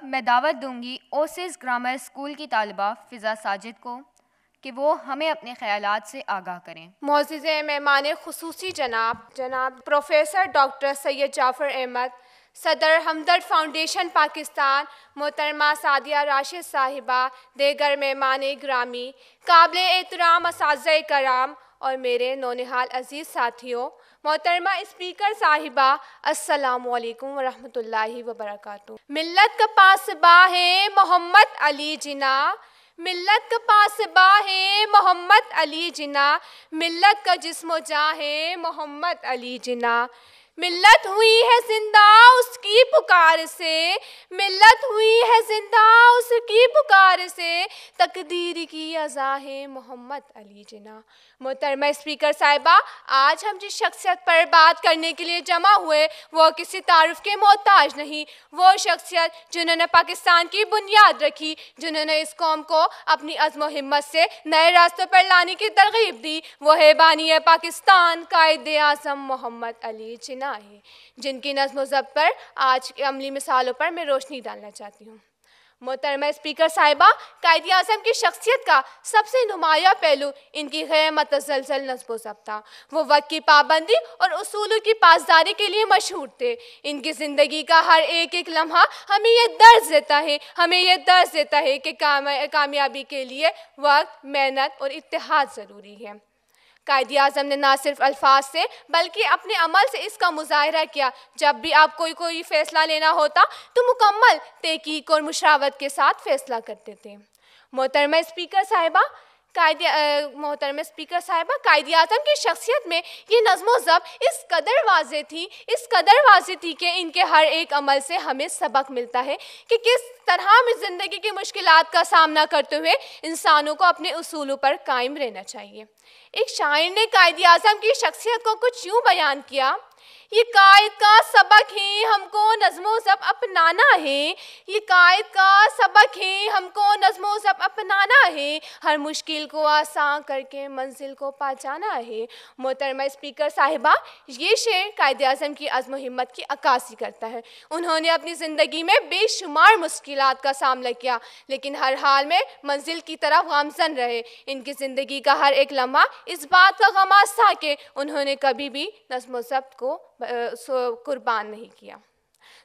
मैं दावत दूंगी ओसिस ग्रामर स्कूल की तालिबा फ़िज़ा साजिद को कि वो हमें अपने ख़यालात से आगाह करें। मोअज़्ज़िज़ मेहमान खुसूसी जनाब प्रोफेसर डॉक्टर सैयद जाफ़र अहमद, सदर हमदर्द फाउंडेशन पाकिस्तान, मोहतरमा सादिया राशिद साहिबा, देगर मेहमान ग्रामी, काबिल एहतराम असातिज़ा कराम और मेरे नौनिहाल अज़ीज़ साथियों, मोहतरमा स्पीकर साहिबा, अस्सलामु अलैकुम वरहमतुल्लाहि वबरकातुहू। मिल्लत का पासबा है मोहम्मद अली जिना, मिल्लत का पासबा है मोहम्मद अली जिना, मिल्लत का जिस्मो जाँ है मोहम्मद अली जिना। मिल्लत हुई है जिंदा उसकी पुकार से, मिल्लत हुई है जिंदा उसकी पुकार से, तकदीर की अज़ा है मोहम्मद अली जिना। मोहतरमा स्पीकर साहिबा, आज हम जिस शख्सियत पर बात करने के लिए जमा हुए वो किसी तारुफ के मोहताज नहीं। वो शख्सियत जिन्होंने पाकिस्तान की बुनियाद रखी, जिन्होंने इस कौम को अपनी अज़्म व हिम्मत से नए रास्तों पर लाने की तरगीब दी, वो है बानी पाकिस्तान कायदे आज़म मोहम्मद अली जिन्ना है, जिनकी नज़्म व ज़ब्त पर आज की अमली मिसालों पर मैं रोशनी डालना चाहती हूँ। मोहतरमा स्पीकर साहिबा, कायदे आज़म की शख्सियत का सबसे नुमाया पहलू इनकी गैर मतज़लज़ल नज़्म व ज़ब्त था। वो वक्त की पाबंदी और उसूलों की पासदारी के लिए मशहूर थे। इनकी ज़िंदगी का हर एक एक लम्हा हमें ये दर्ज देता है कि कामयाबी के लिए वक्त, मेहनत और इत्तेहाद ज़रूरी है। कायदे आज़म ने ना सिर्फ अल्फाज से बल्कि अपने अमल से इसका मुज़ाहिरा किया। जब भी आप कोई फ़ैसला लेना होता तो मुकम्मल तहकीक और मुशावरत के साथ फ़ैसला करते थे। मोहतरमा स्पीकर साहिबा, कायदे आज़म की शख्सियत में ये नज़्म व ज़ब्त इस कदर वाज़े थी कि इनके हर एक अमल से हमें सबक मिलता है कि किस तरह हमें ज़िंदगी की मुश्किलात का सामना करते हुए इंसानों को अपने उसूलों पर कायम रहना चाहिए। एक शायर ने कायदे आज़म की शख्सियत को कुछ यूँ बयान किया, ये कायद का सबक है हमको नज़्म व ज़ब्त अपनाना है, ये कायद का सबक है हमको नज़्म व ज़ब्त अपनाना है, हर मुश्किल को आसान करके मंजिल को पहुँचाना है। मोहतरमा स्पीकर साहिबा, ये शेर कायदे आज़म की अज़्म व हिम्मत की अक्कासी करता है। उन्होंने अपनी ज़िंदगी में बेशुमार मुश्किलात का सामना किया, लेकिन हर हाल में मंजिल की तरफ गामज़न रहे। इनकी ज़िंदगी का हर एक लम्हा इस बात का गमाज़ था कि उन्होंने कभी भी नज़्म व ज़ब्त को कुर्बान नहीं किया।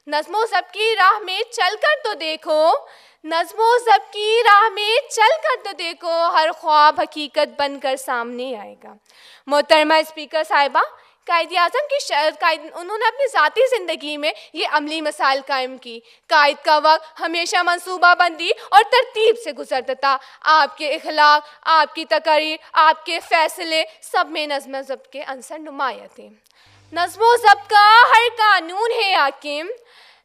नज़्म व ज़ब्त की राह में चलकर तो देखो, नज़्म व ज़ब्त की राह में चलकर तो देखो, हर ख्वाब हकीकत बनकर सामने आएगा। मोहतरमा स्पीकर साहिबा, कायदे आज़म की उन्होंने अपनी ज़ाती ज़िंदगी में ये अमली मसाइल कायम की। कायद का वक्त हमेशा मनसूबाबंदी और तरतीब से गुजरता था। आपके इखलाक, आपकी तकरीर, आपके फ़ैसले सब में नज़्म व ज़ब्त के अंसर नुमाया थे। नज़्म व ज़ब्त का हर कानून है हाकिम,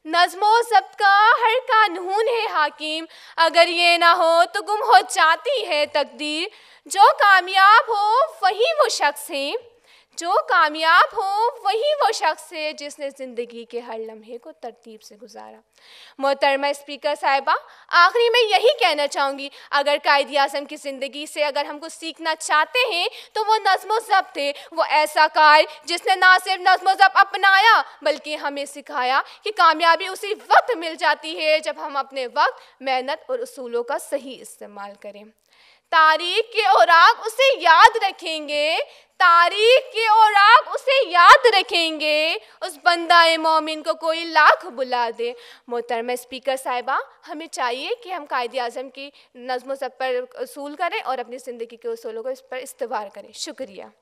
नज़्म व ज़ब्त का हर कानून है हाकिम, अगर ये ना हो तो गुम हो जाती है तकदीर। जो कामयाब हो वही वो शख्स है, जो कामयाब हो वही वो शख्स है जिसने ज़िंदगी के हर लम्हे को तरतीब से गुजारा। मोहतरमा स्पीकर साहिबा, आखिरी में यही कहना चाहूँगी, अगर कायदे आज़म की ज़िंदगी से अगर हम कुछ सीखना चाहते हैं तो वो नज़्म व ज़ब्त है। वो ऐसा कायद जिसने ना सिर्फ नज़्म व ज़ब्त अपनाया बल्कि हमें सिखाया कि कामयाबी उसी वक्त मिल जाती है जब हम अपने वक्त, मेहनत और उसूलों का सही इस्तेमाल करें। तारीख के औराक उसे याद रखेंगे, तारीख के औराक उसे याद रखेंगे, उस बंदा मोमिन को कोई लाख बुला दे। मोहतरमा स्पीकर साहिबा, हमें चाहिए कि हम कायदे आज़म की नज़्म व ज़ब्त पर उसूल करें और अपनी ज़िंदगी के उसूलों को इस पर इस्तेमाल करें। शुक्रिया।